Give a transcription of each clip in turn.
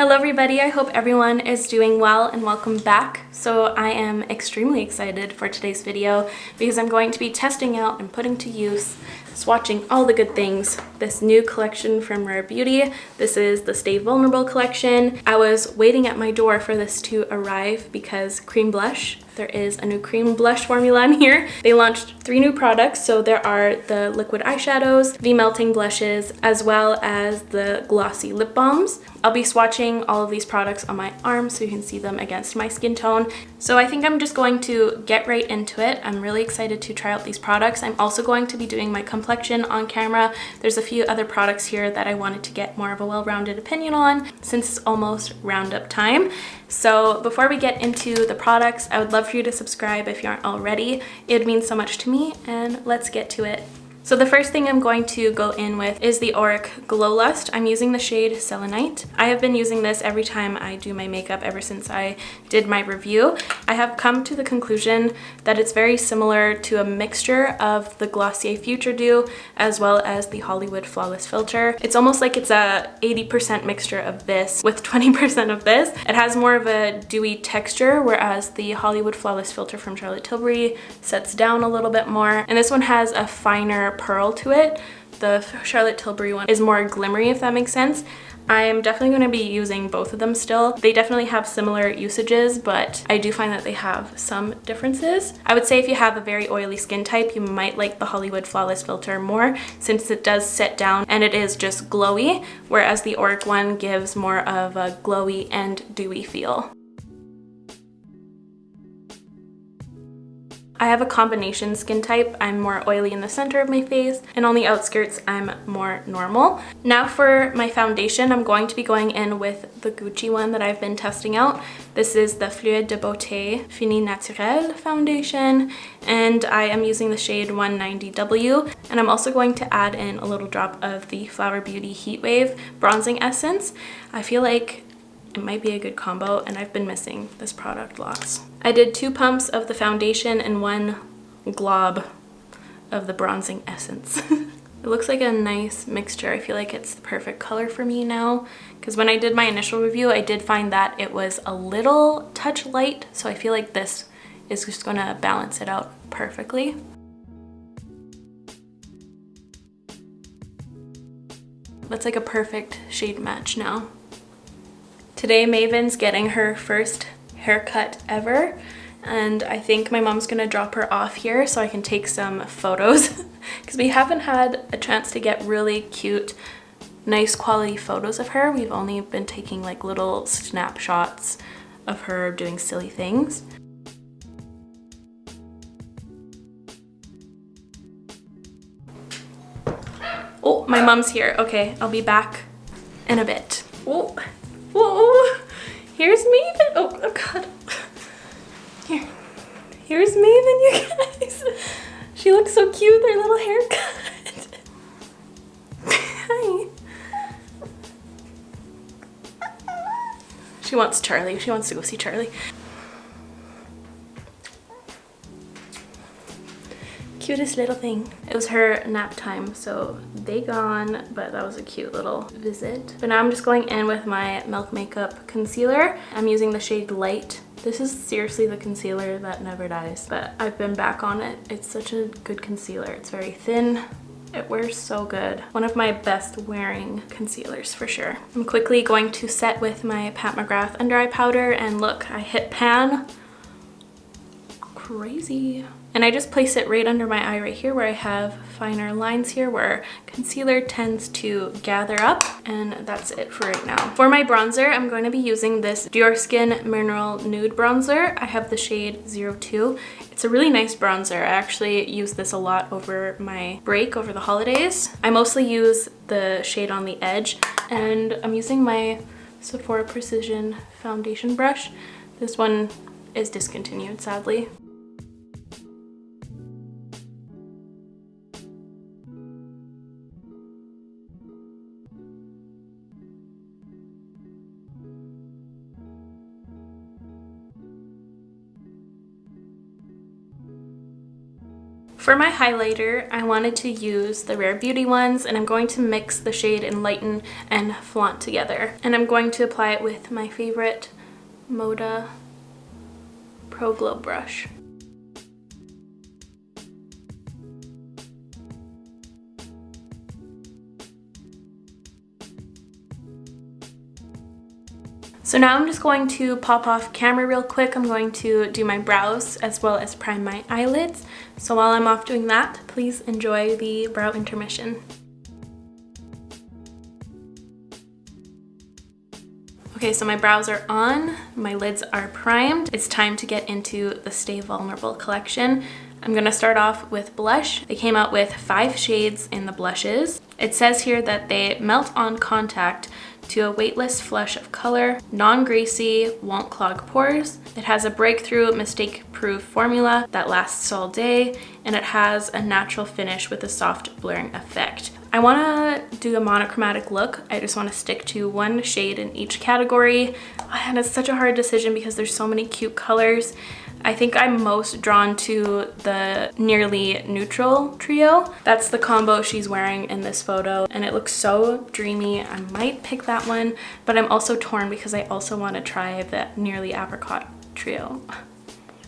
Hello everybody, I hope everyone is doing well and welcome back. So I am extremely excited for today's video because I'm going to be testing out and putting to use, swatching all the good things, this new collection from Rare Beauty. This is the Stay Vulnerable collection. I was waiting at my door for this to arrive because cream blush, there is a new cream blush formula in here. They launched 3 new products, so there are the liquid eyeshadows, the melting blushes, as well as the glossy lip balms. I'll be swatching all of these products on my arm so you can see them against my skin tone. So I think I'm just going to get right into it. I'm really excited to try out these products. I'm also going to be doing my complexion on camera. There's a few other products here that I wanted to get more of a well-rounded opinion on since it's almost roundup time. So before we get into the products, I would love for you to subscribe if you aren't already. It means so much to me, and let's get to it. So the first thing I'm going to go in with is the Auric Glow Lust. I'm using the shade Selenite. I have been using this every time I do my makeup ever since I did my review. I have come to the conclusion that it's very similar to a mixture of the Glossier Future Dew as well as the Hollywood Flawless Filter. It's almost like it's a 80% mixture of this with 20% of this. It has more of a dewy texture, whereas the Hollywood Flawless Filter from Charlotte Tilbury sets down a little bit more. And this one has a finer pearl to it. The Charlotte Tilbury one is more glimmery, if that makes sense. I'm definitely going to be using both of them still. They definitely have similar usages, but I do find that they have some differences. I would say if you have a very oily skin type, you might like the Hollywood Flawless Filter more since it does set down and it is just glowy, whereas the Auric one gives more of a glowy and dewy feel. I have a combination skin type. I'm more oily in the center of my face, and on the outskirts I'm more normal. Now for my foundation, I'm going to be going in with the Gucci one that I've been testing out. This is the Fluide de Beauté Fini Naturel foundation, and I am using the shade 190W, and I'm also going to add in a little drop of the Flower Beauty Heat Wave bronzing essence. I feel like it might be a good combo, and I've been missing this product lots. I did 2 pumps of the foundation and 1 glob of the bronzing essence. It looks like a nice mixture. I feel like it's the perfect color for me now, because when I did my initial review, I did find that it was a little touch light, so I feel like this is just gonna balance it out perfectly. That's like a perfect shade match now. Today Maven's getting her first haircut ever, and I think my mom's gonna drop her off here so I can take some photos because we haven't had a chance to get really cute, nice quality photos of her. We've only been taking like little snapshots of her doing silly things. Oh, my mom's here. Okay, I'll be back in a bit. Oh. Whoa, here's Maven. Oh God. Here's Maven, you guys. She looks so cute with her little haircut. Hi. She wants Charlie. She wants to go see Charlie. Cutest little thing. It was her nap time, so they gone, but that was a cute little visit. But now I'm just going in with my Milk Makeup concealer. I'm using the shade Light. This is seriously the concealer that never dies, but I've been back on it. It's such a good concealer. It's very thin. It wears so good. One of my best wearing concealers for sure. I'm quickly going to set with my Pat McGrath under eye powder, and look, I hit pan. Crazy. And I just place it right under my eye right here where I have finer lines here where concealer tends to gather up, and that's it for right now. For my bronzer, I'm going to be using this Dior Skin Mineral Nude Bronzer. I have the shade 02. It's a really nice bronzer. I actually use this a lot over my break over the holidays. I mostly use the shade on the edge, and I'm using my Sephora Precision foundation brush. This one is discontinued, sadly. For my highlighter, I wanted to use the Rare Beauty ones, and I'm going to mix the shade Enlighten and Flaunt together. And I'm going to apply it with my favorite Moda Pro Glow brush. So now I'm just going to pop off camera real quick. I'm going to do my brows as well as prime my eyelids. So while I'm off doing that, please enjoy the brow intermission. Okay, so my brows are on, my lids are primed. It's time to get into the Stay Vulnerable collection. I'm gonna start off with blush. They came out with 5 shades in the blushes. It says here that they melt on contact to a weightless flush of color, non-greasy, won't clog pores. It has a breakthrough mistake-proof formula that lasts all day, and it has a natural finish with a soft blurring effect. I wanna do a monochromatic look. I just wanna stick to one shade in each category, and it's such a hard decision because there's so many cute colors. I think I'm most drawn to the Nearly Neutral trio. That's the combo she's wearing in this photo, and it looks so dreamy. I might pick that one, but I'm also torn because I also want to try the Nearly Apricot trio.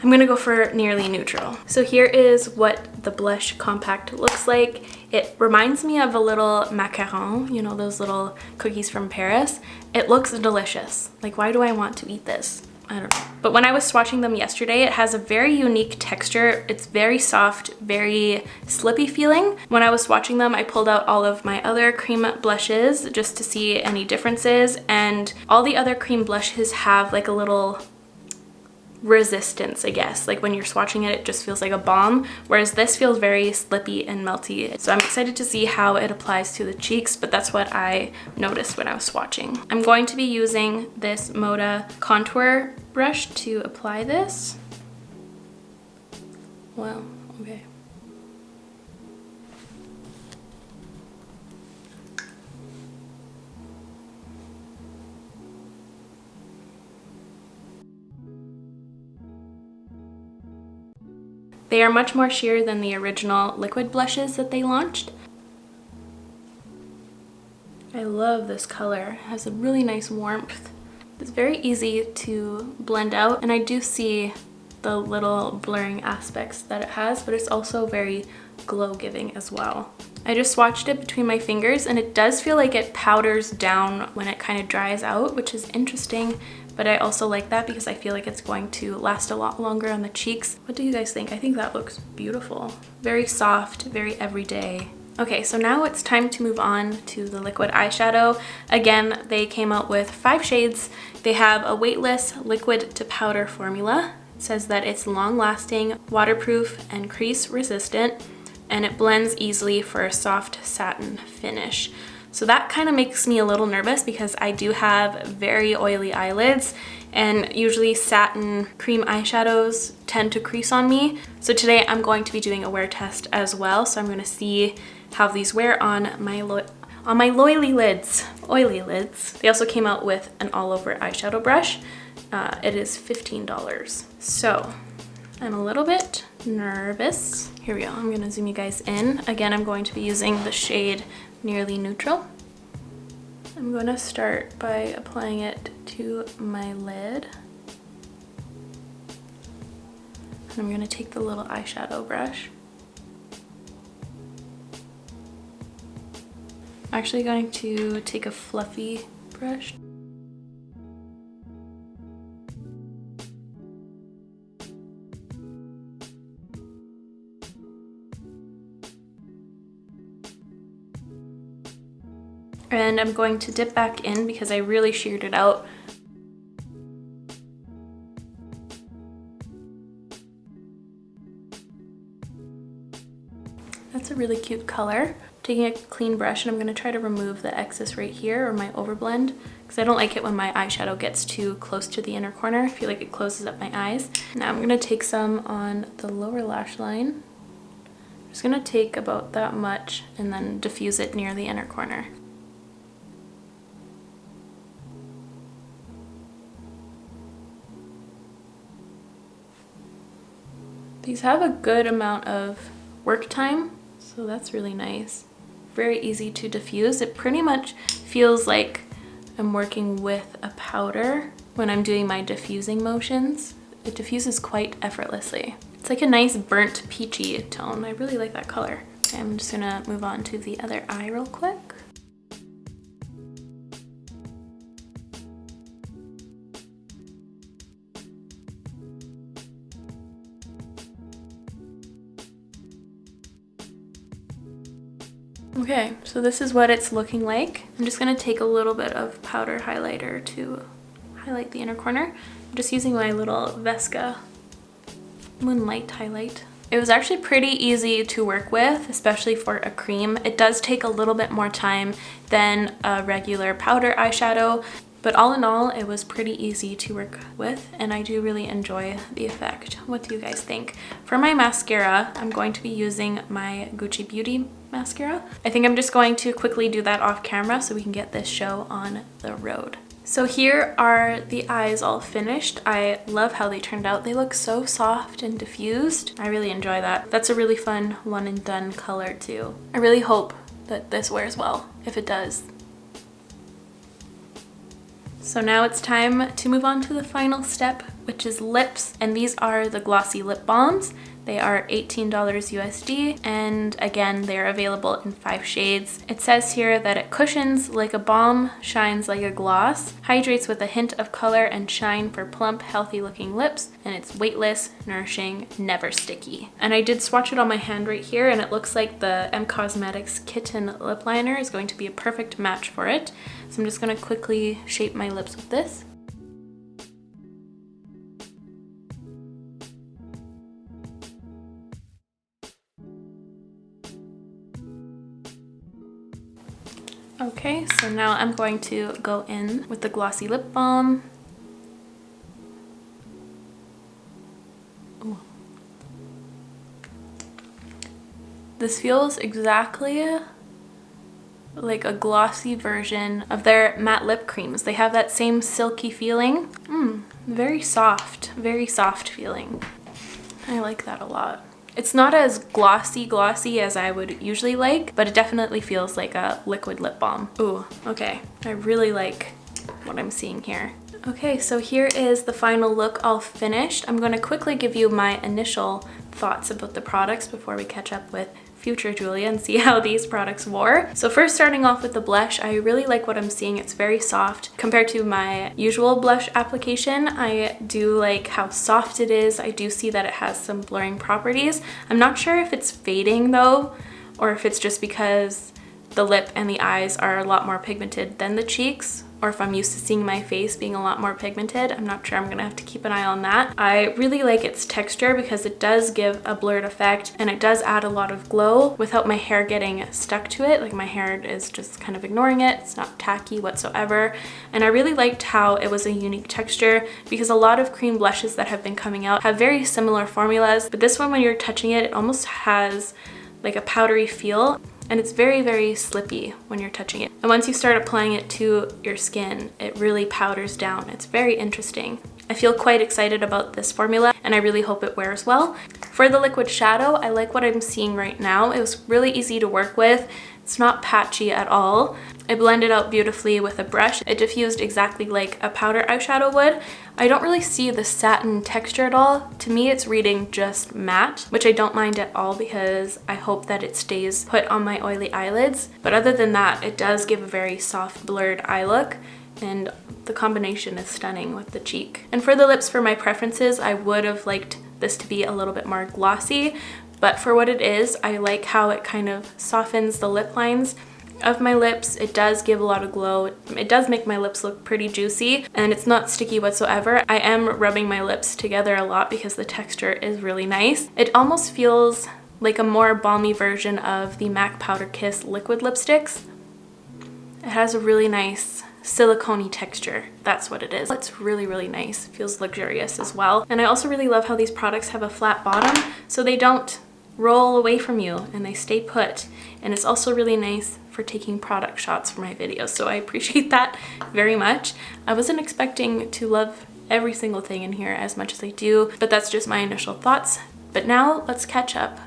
I'm gonna go for Nearly Neutral. So here is what the blush compact looks like. It reminds me of a little macaron, you know, those little cookies from Paris. It looks delicious. Like, why do I want to eat this? I don't know. But when I was swatching them yesterday, it has a very unique texture. It's very soft, very slippy feeling. When I was swatching them, I pulled out all of my other cream blushes just to see any differences, and all the other cream blushes have like a little resistance, I guess. Like when you're swatching it, it just feels like a balm, whereas this feels very slippy and melty. So I'm excited to see how it applies to the cheeks, but that's what I noticed when I was swatching. I'm going to be using this Moda contour brush to apply this. Wow, okay. They are much more sheer than the original liquid blushes that they launched. I love this color. It has a really nice warmth. It's very easy to blend out, and I do see the little blurring aspects that it has, but it's also very glow-giving as well. I just swatched it between my fingers, and it does feel like it powders down when it kind of dries out, which is interesting. But I also like that because I feel like it's going to last a lot longer on the cheeks. What do you guys think? I think that looks beautiful. Very soft, very everyday. Okay, so now it's time to move on to the liquid eyeshadow. Again, they came out with 5 shades. They have a weightless liquid to powder formula. It says that it's long-lasting, waterproof, and crease resistant, and it blends easily for a soft satin finish. So that kind of makes me a little nervous because I do have very oily eyelids, and usually satin cream eyeshadows tend to crease on me. So today I'm going to be doing a wear test as well. So I'm going to see how these wear on my oily lids. They also came out with an all-over eyeshadow brush. It is $15. So I'm a little bit nervous. Here we go. I'm going to zoom you guys in. Again, I'm going to be using the shade Nearly Neutral. I'm going to start by applying it to my lid. And I'm going to take the little eyeshadow brush. I'm actually going to take a fluffy brush. And I'm going to dip back in because I really sheared it out. That's a really cute color. Taking a clean brush, and I'm going to try to remove the excess right here, or my overblend, because I don't like it when my eyeshadow gets too close to the inner corner. I feel like it closes up my eyes. Now I'm going to take some on the lower lash line. I'm just going to take about that much and then diffuse it near the inner corner. These have a good amount of work time, so that's really nice. Very easy to diffuse. It pretty much feels like I'm working with a powder when I'm doing my diffusing motions. It diffuses quite effortlessly. It's like a nice burnt peachy tone. I really like that color. Okay, I'm just gonna move on to the other eye real quick. Okay, so this is what it's looking like. I'm just gonna take a little bit of powder highlighter to highlight the inner corner. I'm just using my little Vesca Moonlight highlight. It was actually pretty easy to work with, especially for a cream. It does take a little bit more time than a regular powder eyeshadow, but all in all, it was pretty easy to work with, and I do really enjoy the effect. What do you guys think? For my mascara, I'm going to be using my Gucci Beauty mascara. I think I'm just going to quickly do that off camera so we can get this show on the road. So here are the eyes all finished. I love how they turned out. They look so soft and diffused. I really enjoy that. That's a really fun one and done color too. I really hope that this wears well. If it does, so now it's time to move on to the final step, which is lips. And these are the Glossy lip balms. They are $18 USD, and again, they're available in 5 shades. It says here that it cushions like a balm, shines like a gloss, hydrates with a hint of color and shine for plump, healthy looking lips, and it's weightless, nourishing, never sticky. And I did swatch it on my hand right here, and it looks like the M Cosmetics Kitten lip liner is going to be a perfect match for it. So I'm just gonna quickly shape my lips with this. Okay, so now I'm going to go in with the Glossy lip balm. Ooh. This feels exactly like a glossy version of their matte lip creams. They have that same silky feeling. Very soft feeling. I like that a lot. It's not as glossy as I would usually like, but it definitely feels like a liquid lip balm. Ooh, okay. I really like what I'm seeing here. Okay, so here is the final look all finished. I'm going to quickly give you my initial thoughts about the products before we catch up with future Julia and see how these products wore. So first, starting off with the blush, I really like what I'm seeing. It's very soft compared to my usual blush application. I do like how soft it is. I do see that it has some blurring properties. I'm not sure if it's fading though, or if it's just because the lip and the eyes are a lot more pigmented than the cheeks, or if I'm used to seeing my face being a lot more pigmented. I'm not sure. I'm gonna have to keep an eye on that. I really like its texture because it does give a blurred effect and it does add a lot of glow without my hair getting stuck to it. Like my hair is just kind of ignoring it. It's not tacky whatsoever. And I really liked how it was a unique texture because a lot of cream blushes that have been coming out have very similar formulas, but this one, when you're touching it, it almost has like a powdery feel. And it's very slippy when you're touching it. And once you start applying it to your skin, it really powders down. It's very interesting. I feel quite excited about this formula and I really hope it wears well. For the liquid shadow, I like what I'm seeing right now. It was really easy to work with. It's not patchy at all. It blended out beautifully with a brush. It diffused exactly like a powder eyeshadow would. I don't really see the satin texture at all. To me, it's reading just matte, which I don't mind at all because I hope that it stays put on my oily eyelids. But other than that, it does give a very soft, blurred eye look, and the combination is stunning with the cheek. And for the lips, for my preferences, I would have liked this to be a little bit more glossy, but for what it is, I like how it kind of softens the lip lines of my lips. It does give a lot of glow. It does make my lips look pretty juicy, and it's not sticky whatsoever. I am rubbing my lips together a lot because the texture is really nice. It almost feels like a more balmy version of the MAC Powder Kiss liquid lipsticks. It has a really nice silicone-y texture. That's what it is. It's really nice. It feels luxurious as well. And I also really love how these products have a flat bottom, so they don't roll away from you and they stay put. And it's also really nice for taking product shots for my videos, so I appreciate that very much. I wasn't expecting to love every single thing in here as much as I do, but that's just my initial thoughts. But now let's catch up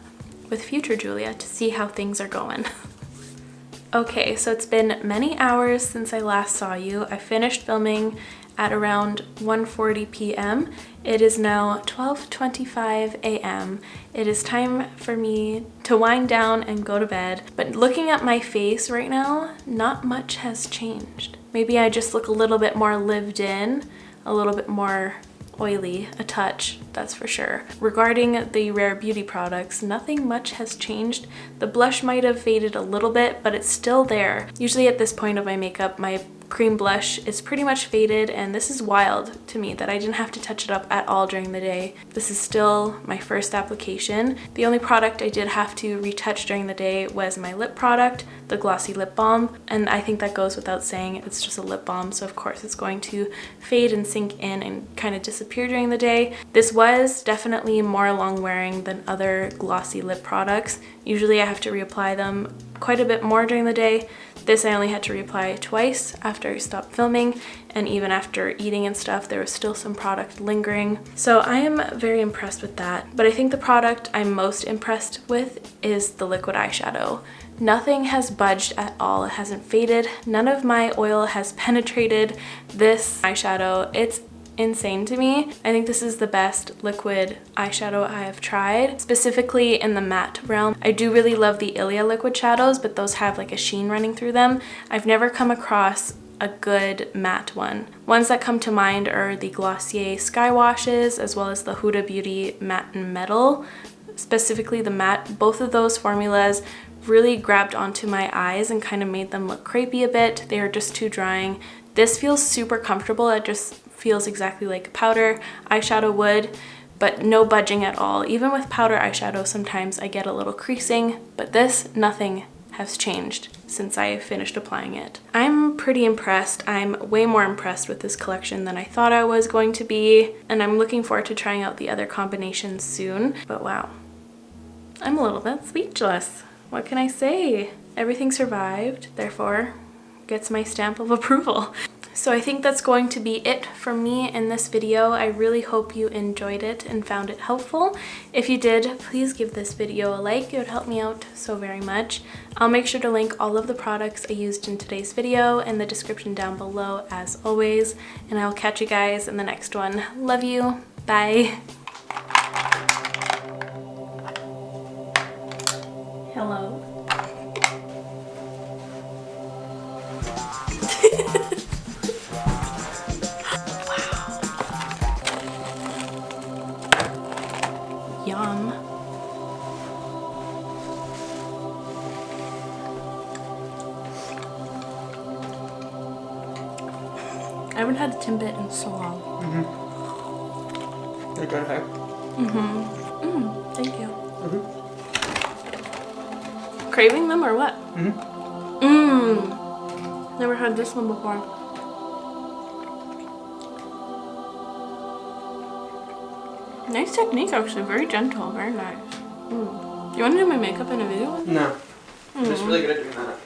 with future Julia to see how things are going. Okay, so it's been many hours since I last saw you. I finished filming at around 1:40 p.m. It is now 12:25 a.m. It is time for me to wind down and go to bed. But looking at my face right now, not much has changed. Maybe I just look a little bit more lived in, a little bit more oily, a touch, that's for sure. Regarding the Rare Beauty products, nothing much has changed. The blush might have faded a little bit, but it's still there. Usually at this point of my makeup, my cream blush is pretty much faded, and this is wild to me that I didn't have to touch it up at all during the day. This is still my first application. The only product I did have to retouch during the day was my lip product, the Glossy lip balm, and I think that goes without saying. It's just a lip balm, so of course it's going to fade and sink in and kind of disappear during the day. This was definitely more long wearing than other glossy lip products. Usually I have to reapply them quite a bit more during the day. This I only had to reapply twice after I stopped filming, and even after eating and stuff, there was still some product lingering. So I am very impressed with that. But I think the product I'm most impressed with is the liquid eyeshadow. Nothing has budged at all. It hasn't faded. None of my oil has penetrated this eyeshadow. It's insane to me. I think this is the best liquid eyeshadow I have tried, specifically in the matte realm. I do really love the Ilia liquid shadows, but those have like a sheen running through them. I've never come across a good matte one. Ones that come to mind are the Glossier Sky Washes, as well as the Huda Beauty Matte and Metal. Specifically the matte, both of those formulas really grabbed onto my eyes and kind of made them look crepey a bit. They are just too drying. This feels super comfortable. It just feels exactly like powder eyeshadow would, but no budging at all. Even with powder eyeshadow, sometimes I get a little creasing, but this, nothing has changed since I finished applying it. I'm pretty impressed. I'm way more impressed with this collection than I thought I was going to be, and I'm looking forward to trying out the other combinations soon. But wow, I'm a little bit speechless. What can I say? Everything survived, therefore gets my stamp of approval. So I think that's going to be it from me in this video. I really hope you enjoyed it and found it helpful. If you did, please give this video a like. It would help me out so very much. I'll make sure to link all of the products I used in today's video in the description down below as always, and I'll catch you guys in the next one. Love you. Bye. Hello. Yum. I haven't had a Timbit in so long. You're good, hey? Thank you. Craving them or what? Never had this one before. Nice technique, actually. Very gentle. Very nice. You want to do my makeup in a video? No. I'm just really good at doing that.